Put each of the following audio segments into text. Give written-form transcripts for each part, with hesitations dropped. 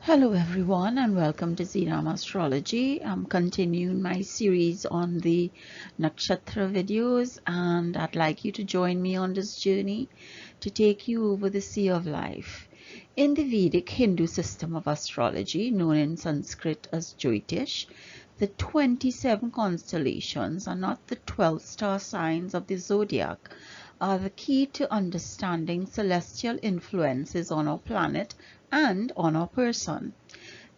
Hello everyone and welcome to Rama Astrology. I'm continuing my series on the Nakshatra videos, and I'd like you to join me on this journey to take you over the sea of life. In the Vedic Hindu system of astrology, known in Sanskrit as Jyotish, the 27 constellations are not the 12 star signs of the zodiac, are the key to understanding celestial influences on our planet and on our person.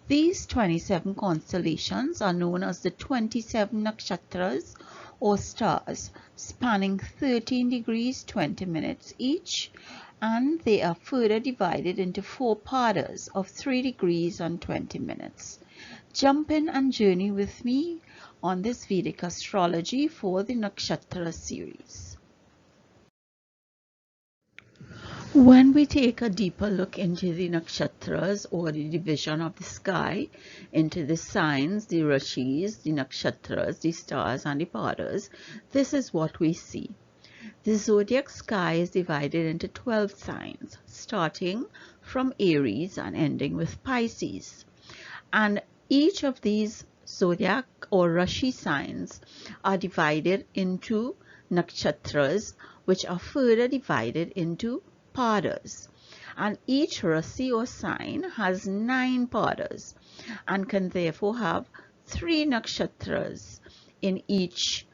These 27 constellations are known as the 27 Nakshatras or stars, spanning 13 degrees 20 minutes each, and they are further divided into 4 padas of 3 degrees and 20 minutes. Jump in and journey with me on this Vedic astrology for the Nakshatra series. When we take a deeper look into the nakshatras, or the division of the sky into the signs, the rashis, the nakshatras, the stars and the padas, this is what we see. The zodiac sky is divided into 12 signs, starting from Aries and ending with Pisces. And each of these zodiac or rashi signs are divided into nakshatras, which are further divided into padas, and each rasi or sign has 9 padas and can therefore have 3 nakshatras in each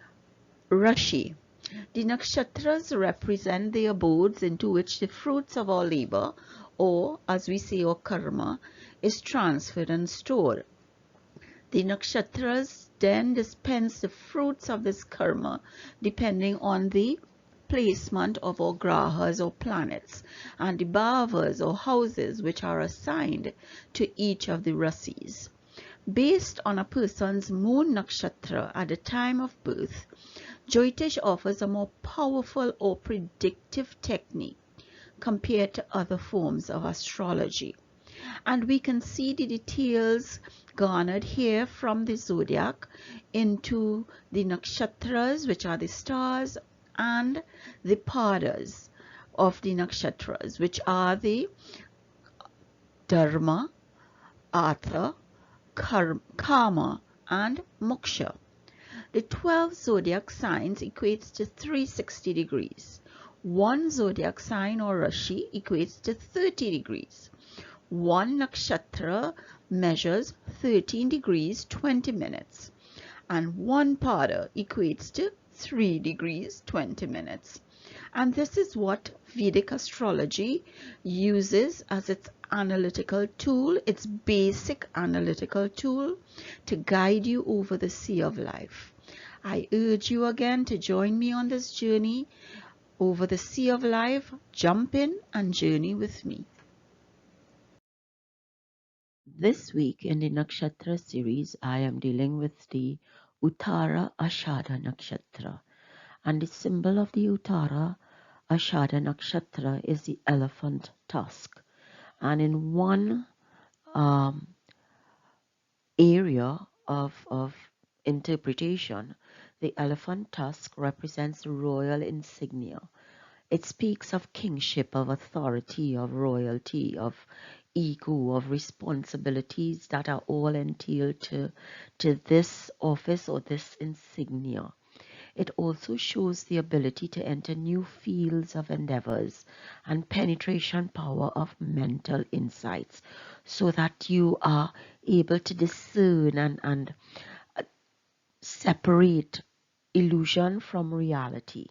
rashi. The nakshatras represent the abodes into which the fruits of our labor, or as we say, our karma, is transferred and stored. The nakshatras then dispense the fruits of this karma depending on the placement of our grahas or planets and the bhavas or houses which are assigned to each of the rasis. Based on a person's moon nakshatra at the time of birth, Jyotish offers a more powerful or predictive technique compared to other forms of astrology. And we can see the details garnered here from the zodiac into the nakshatras, which are the stars, and the padas of the nakshatras, which are the dharma, artha, karma and moksha. The 12 zodiac signs equates to 360 degrees. One zodiac sign or rashi equates to 30 degrees. One nakshatra measures 13 degrees 20 minutes, and one pada equates to 3 degrees 20 minutes. And this is what Vedic astrology uses as its analytical tool, its basic analytical tool to guide you over the sea of life. I urge you again to join me on this journey over the sea of life. Jump in and journey with me. This week in the Nakshatra series, I am dealing with the Uttara Ashadha Nakshatra, and the symbol of the Uttara Ashadha Nakshatra is the elephant tusk. And in one area of interpretation, the elephant tusk represents royal insignia. It speaks of kingship, of authority, of royalty, of ego, of responsibilities that are all entailed to this office or this insignia. It also shows the ability to enter new fields of endeavors and penetration power of mental insights, so that you are able to discern and separate illusion from reality.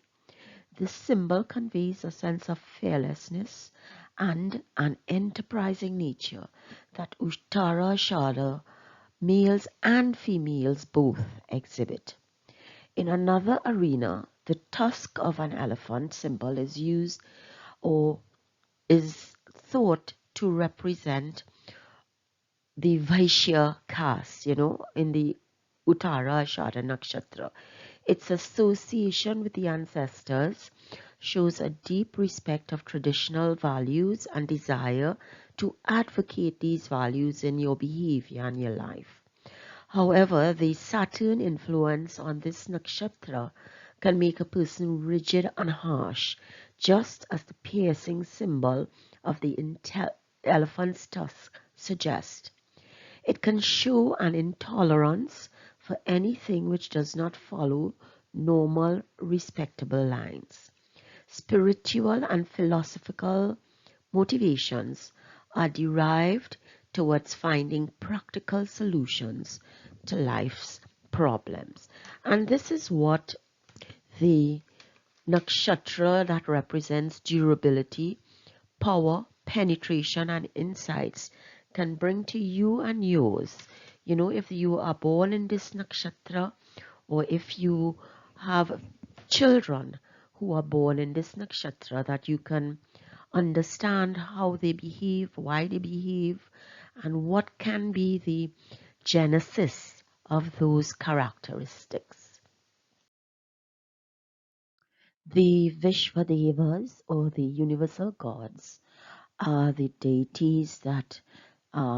This symbol conveys a sense of fearlessness and an enterprising nature that Uttara Ashadha males and females both exhibit. In another arena, the tusk of an elephant symbol is used or is thought to represent the Vaishya caste, in the Uttara Ashadha Nakshatra. Its association with the ancestors shows a deep respect of traditional values and desire to advocate these values in your behavior and your life. However, the Saturn influence on this nakshatra can make a person rigid and harsh, just as the piercing symbol of the elephant's tusk suggests. It can show an intolerance for anything which does not follow normal, respectable lines. Spiritual and philosophical motivations are derived towards finding practical solutions to life's problems. And this is what the nakshatra that represents durability, power, penetration, and insights can bring to you and yours. You know, if you are born in this nakshatra, or if you have children who are born in this nakshatra, that you can understand how they behave, why they behave, and what can be the genesis of those characteristics. The Vishwadevas, or the universal gods, are the deities that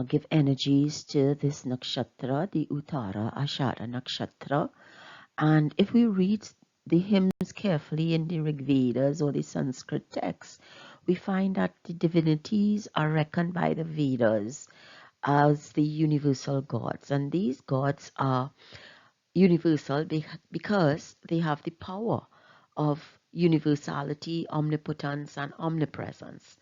give energies to this nakshatra, the Uttara Ashadha Nakshatra. And if we read the hymns carefully in the Rig Vedas or the Sanskrit texts, we find that the divinities are reckoned by the Vedas as the universal gods. And these gods are universal because they have the power of universality, omnipotence, and omnipresence.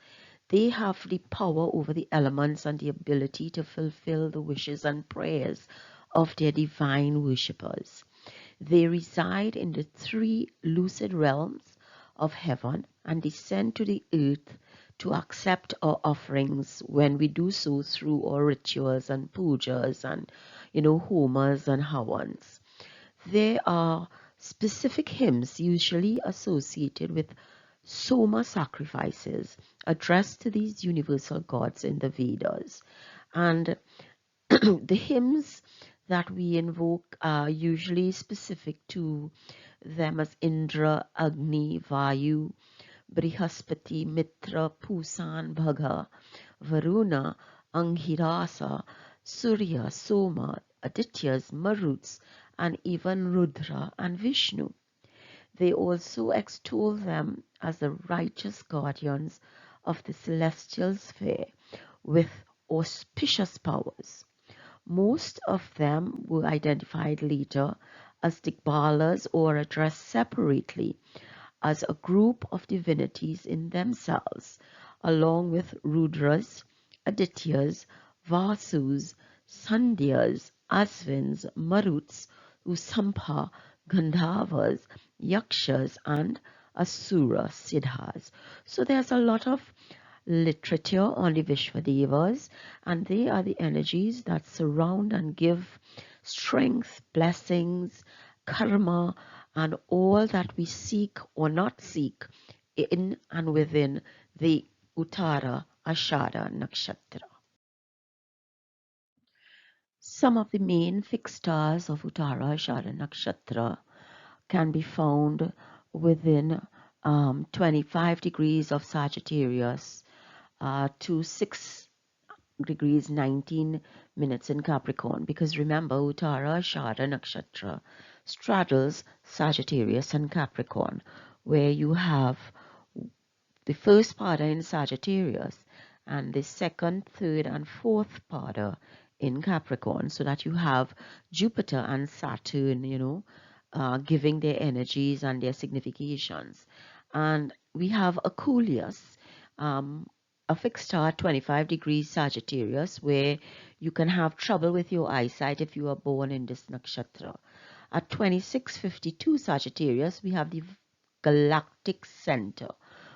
They have the power over the elements and the ability to fulfill the wishes and prayers of their divine worshippers. They reside in the three lucid realms of heaven and descend to the earth to accept our offerings when we do so through our rituals and pujas and, homas and havans. There are specific hymns usually associated with Soma sacrifices addressed to these universal gods in the Vedas. And the hymns that we invoke are usually specific to them as Indra, Agni, Vayu, Brihaspati, Mitra, Pusan, Bhaga, Varuna, Anghirasa, Surya, Soma, Adityas, Maruts, and even Rudra and Vishnu. They also extol them as the righteous guardians of the celestial sphere with auspicious powers. Most of them were identified later as Dikbalas or addressed separately as a group of divinities in themselves, along with Rudras, Adityas, Vasus, Sandhyas, Asvins, Maruts, Usampha, Gandharvas, Yakshas, and Asura Siddhas. So there's a lot of literature on the Vishwadevas, and they are the energies that surround and give strength, blessings, karma, and all that we seek or not seek in and within the Uttara Ashadha Nakshatra. Some of the main fixed stars of Uttara Ashadha Nakshatra can be found within 25 degrees of Sagittarius to 6 degrees 19 minutes in Capricorn, because remember, Uttara Ashadha Nakshatra straddles Sagittarius and Capricorn, where you have the first pada in Sagittarius and the second, third, and fourth pada in Capricorn, so that you have Jupiter and Saturn, giving their energies and their significations. And we have Aculeus, a fixed star at 25 degrees Sagittarius, where you can have trouble with your eyesight if you are born in this nakshatra. At 2652 Sagittarius, we have the galactic center,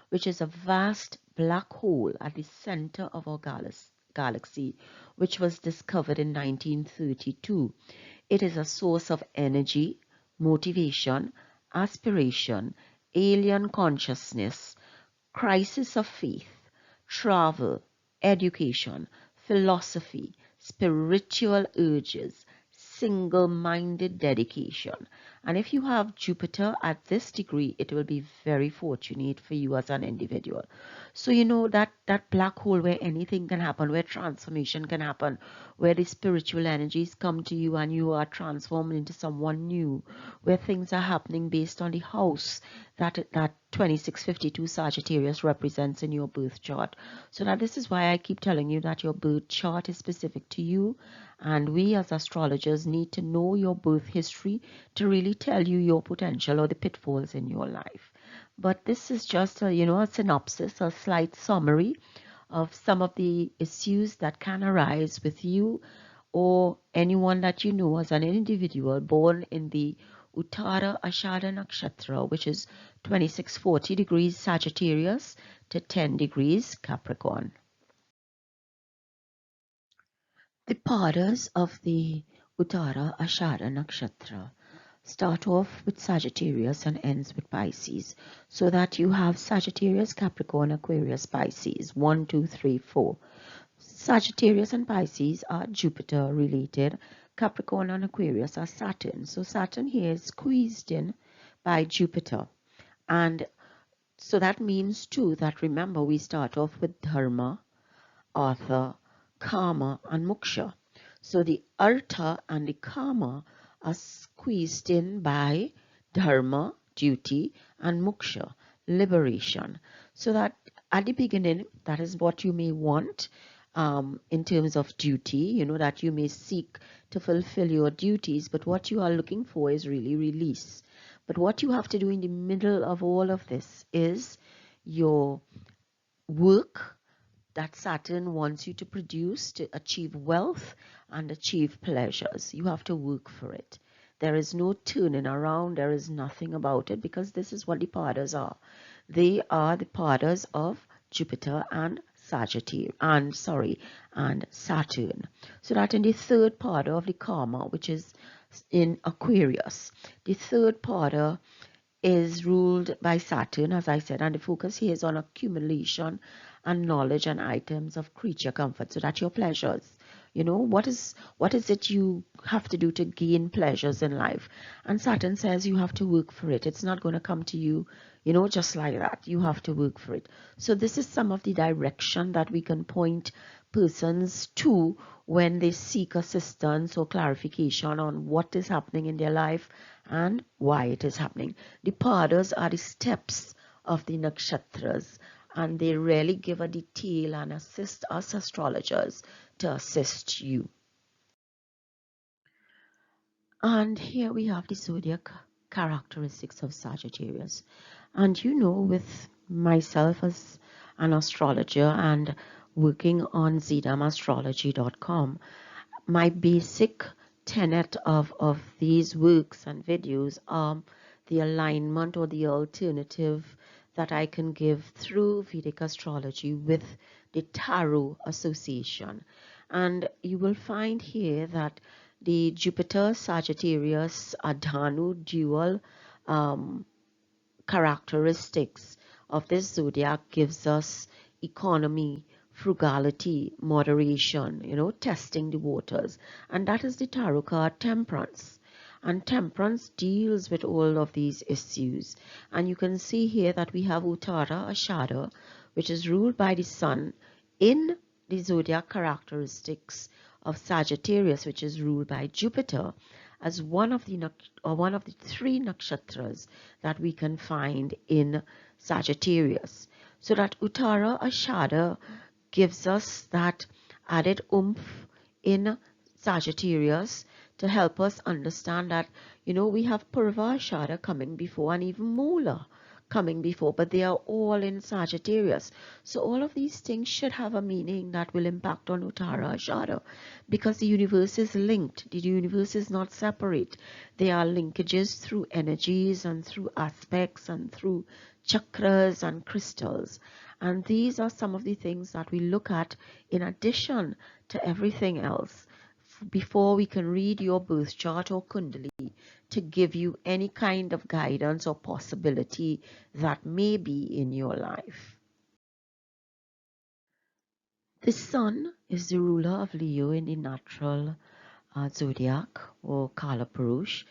which is a vast black hole at the center of our galaxy, which was discovered in 1932. It is a source of energy, motivation, aspiration, alien consciousness, crisis of faith, travel, education, philosophy, spiritual urges, single-minded dedication, And if you have Jupiter at this degree, it will be very fortunate for you as an individual. So you know that black hole where anything can happen, where transformation can happen, where the spiritual energies come to you and you are transformed into someone new, where things are happening based on the house that 2652 Sagittarius represents in your birth chart. So that this is why I keep telling you that your birth chart is specific to you, and we as astrologers need to know your birth history to really tell you your potential or the pitfalls in your life. But this is just a, a synopsis, a slight summary of some of the issues that can arise with you or anyone that you know as an individual born in the Uttara Ashadha Nakshatra, which is 2640 degrees Sagittarius to 10 degrees Capricorn. The padas of the Uttara Ashadha Nakshatra start off with Sagittarius and ends with Pisces, so that you have Sagittarius, Capricorn, Aquarius, Pisces, 1, 2, 3, 4. Sagittarius and Pisces are Jupiter related. Capricorn and Aquarius are Saturn. So Saturn here is squeezed in by Jupiter. And so that means too that, remember, we start off with Dharma, Artha, Kama and Moksha. So the Artha and the Kama are squeezed in by Dharma, duty, and Moksha, liberation. So that at the beginning, that is what you may want in terms of duty, that you may seek to fulfill your duties, but what you are looking for is really release. But what you have to do in the middle of all of this is your work that Saturn wants you to produce to achieve wealth and achieve pleasures. You have to work for it. There is no turning around. There is nothing about it, because this is what the padas are. They are the padas of Jupiter and Sagittarius, and Saturn. So that in the third pada of the karma, which is in Aquarius, the third pada is ruled by Saturn, as I said, and the focus here is on accumulation and knowledge and items of creature comfort, so that your pleasures, what is it you have to do to gain pleasures in life? And Saturn says you have to work for it. It's not going to come to you, just like that. You have to work for it. So this is some of the direction that we can point persons to when they seek assistance or clarification on what is happening in their life and why it is happening. The padas are the steps of the nakshatras, and they really give a detail and assist us astrologers to assist you. And here we have the zodiac characteristics of Sagittarius. And with myself as an astrologer and working on ZDAMastrology.com, my basic tenet of these works and videos are the alignment or the alternative that I can give through Vedic Astrology with the Tarot Association. And you will find here that the Jupiter Sagittarius Adhanu dual characteristics of this zodiac gives us economy, frugality, moderation, testing the waters. And that is the tarot card Temperance. And Temperance deals with all of these issues. And you can see here that we have Uttara Ashadha, which is ruled by the sun, in the zodiac characteristics of Sagittarius, which is ruled by Jupiter, as one of the three nakshatras that we can find in Sagittarius. So that Uttara Ashadha gives us that added oomph in Sagittarius to help us understand that, we have Purva Ashadha coming before, and even Mula coming before, but they are all in Sagittarius. So all of these things should have a meaning that will impact on Uttara Ashadha, because the universe is linked. The universe is not separate. There are linkages through energies and through aspects and through chakras and crystals. And these are some of the things that we look at in addition to everything else before we can read your birth chart or kundali to give you any kind of guidance or possibility that may be in your life. The sun is the ruler of Leo in the natural zodiac or Kala Purush,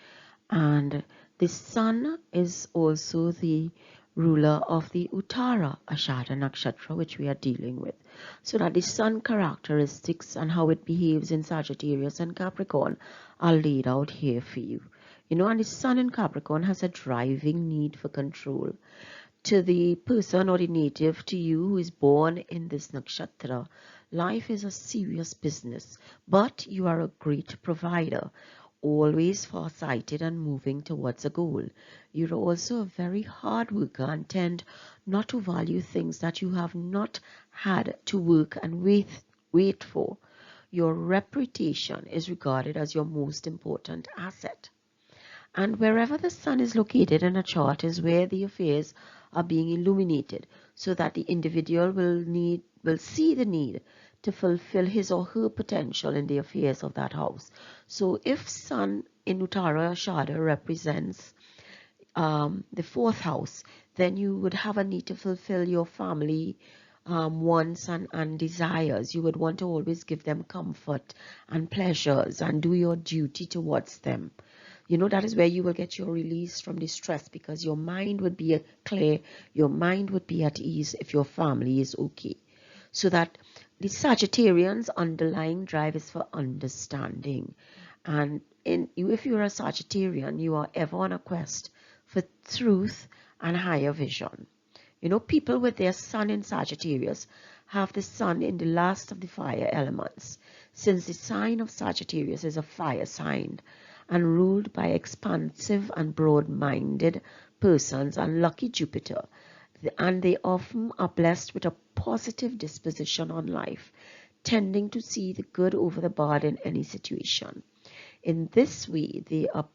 And the sun is also the ruler of the Uttara Ashadha Nakshatra, which we are dealing with. So that the sun characteristics and how it behaves in Sagittarius and Capricorn are laid out here for you. You know, and the sun in Capricorn has a driving need for control. To the person or the native to you who is born in this nakshatra, life is a serious business, but you are a great provider, always farsighted and moving towards a goal. You're also a very hard worker and tend not to value things that you have not had to work and wait for. Your reputation is regarded as your most important asset. And wherever the sun is located in a chart is where the affairs are being illuminated, so that the individual will see the need to fulfill his or her potential in the affairs of that house. So if sun in Uttara Ashadha represents the fourth house, then you would have a need to fulfill your family wants and desires. You would want to always give them comfort and pleasures and do your duty towards them. You know, that is where you will get your release from the stress, because your mind would be clear, your mind would be at ease if your family is okay. So that the Sagittarian's underlying drive is for understanding. And if you're a Sagittarian, you are ever on a quest for truth and higher vision. You know, people with their sun in Sagittarius have the sun in the last of the fire elements, since the sign of Sagittarius is a fire sign and ruled by expansive and broad-minded persons and lucky Jupiter. And they often are blessed with a positive disposition on life, tending to see the good over the bad in any situation. In this way, they are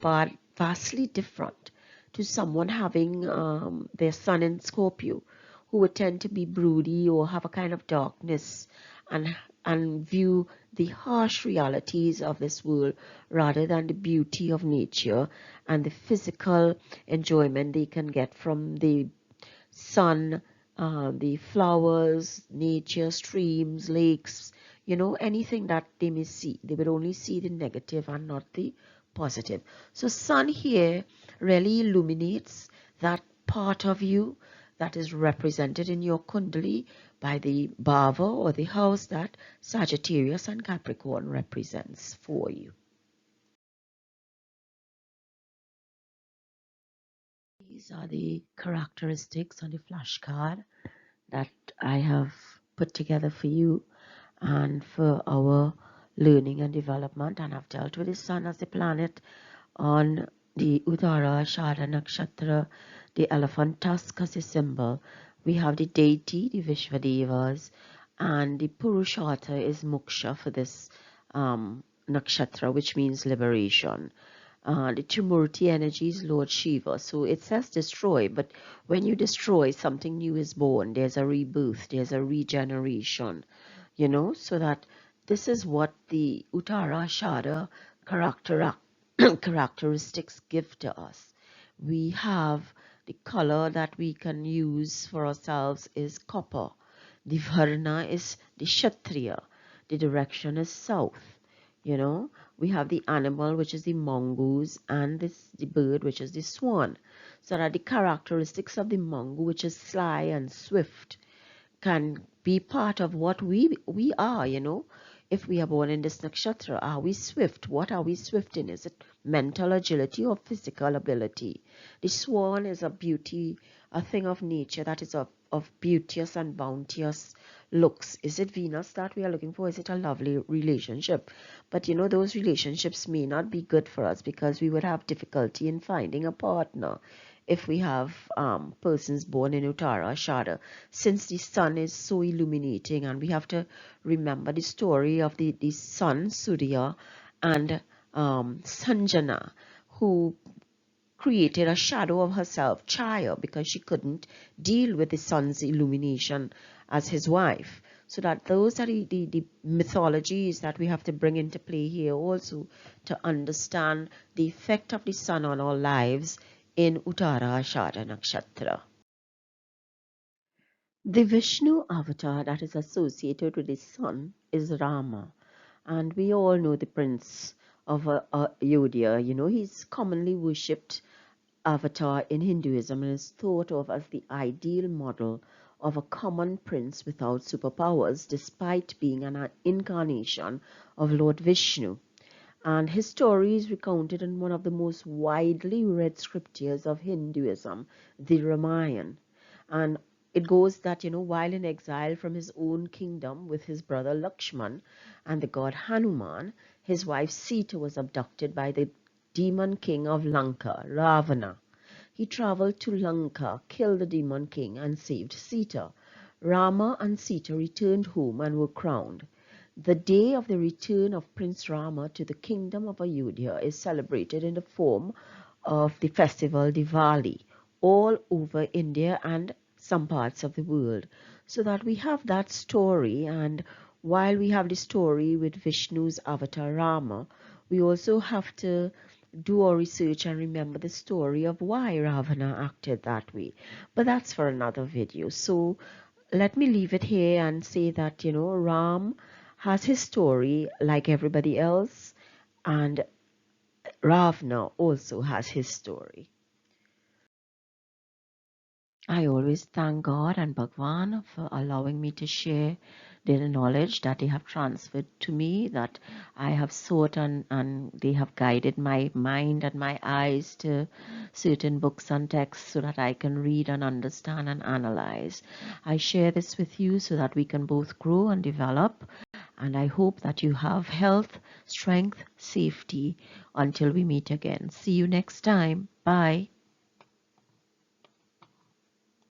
vastly different to someone having their sun in Scorpio, who would tend to be broody or have a kind of darkness and view the harsh realities of this world rather than the beauty of nature and the physical enjoyment they can get from the sun, the flowers, nature, streams, lakes, you know, anything that they may see. They would only see the negative and not the positive. So sun here really illuminates that part of you that is represented in your kundali by the bhava or the house that Sagittarius and Capricorn represents for you. These are the characteristics on the flashcard that I have put together for you and for our learning and development, and I've dealt with the sun as the planet on the Uttara Ashadha Nakshatra, the elephant tusk as a symbol. We have the deity, the Vishvadevas, and the Purushartha is moksha for this nakshatra, which means liberation. The Trimurti energy is Lord Shiva. So it says destroy, but when you destroy, something new is born. There's a rebirth, there's a regeneration, you know, so that this is what the Uttara Ashadha characteristics give to us. We have the color that we can use for ourselves is copper. The Varna is the Kshatriya. The direction is south. You know, we have the animal, which is the mongoose, and the bird, which is the swan. So that the characteristics of the mongoose, which is sly and swift, can be part of what we are, you know. If we are born in this nakshatra, are we swift? What are we swift in? Is it mental agility or physical ability? The swan is a beauty, a thing of nature that is of beauteous and bounteous looks. Is it Venus that we are looking for? Is it a lovely relationship? But you know, those relationships may not be good for us because we would have difficulty in finding a partner if we have persons born in Uttara Ashadha, since the sun is so illuminating. And we have to remember the story of the sun, Surya, and Sanjana, who created a shadow of herself, Chaya, because she couldn't deal with the sun's illumination as his wife. So that those are the mythologies that we have to bring into play here also to understand the effect of the sun on our lives in Uttara Ashadha Nakshatra. The Vishnu avatar that is associated with the sun is Rama, and we all know the prince of Ayodhya. You know, he's commonly worshipped avatar in Hinduism and is thought of as the ideal model of a common prince without superpowers, despite being an incarnation of Lord Vishnu. And his story is recounted in one of the most widely read scriptures of Hinduism, the Ramayana. And it goes that, while in exile from his own kingdom with his brother Lakshman and the god Hanuman, his wife Sita was abducted by the demon king of Lanka, Ravana. He traveled to Lanka, killed the demon king, and saved Sita. Rama and Sita returned home and were crowned. The day of the return of Prince Rama to the kingdom of Ayodhya is celebrated in the form of the festival Diwali all over India and some parts of the world. So that we have that story, and while we have the story with Vishnu's avatar Rama, we also have to do our research and remember the story of why Ravana acted that way. But that's for another video. So let me leave it here and say that, Ram has his story like everybody else, and Ravana also has his story. I always thank God and Bhagwan for allowing me to share their knowledge that they have transferred to me, that I have sought, and they have guided my mind and my eyes to certain books and texts so that I can read and understand and analyze. I share this with you so that we can both grow and develop, and I hope that you have health, strength, safety until we meet again. See you next time. Bye.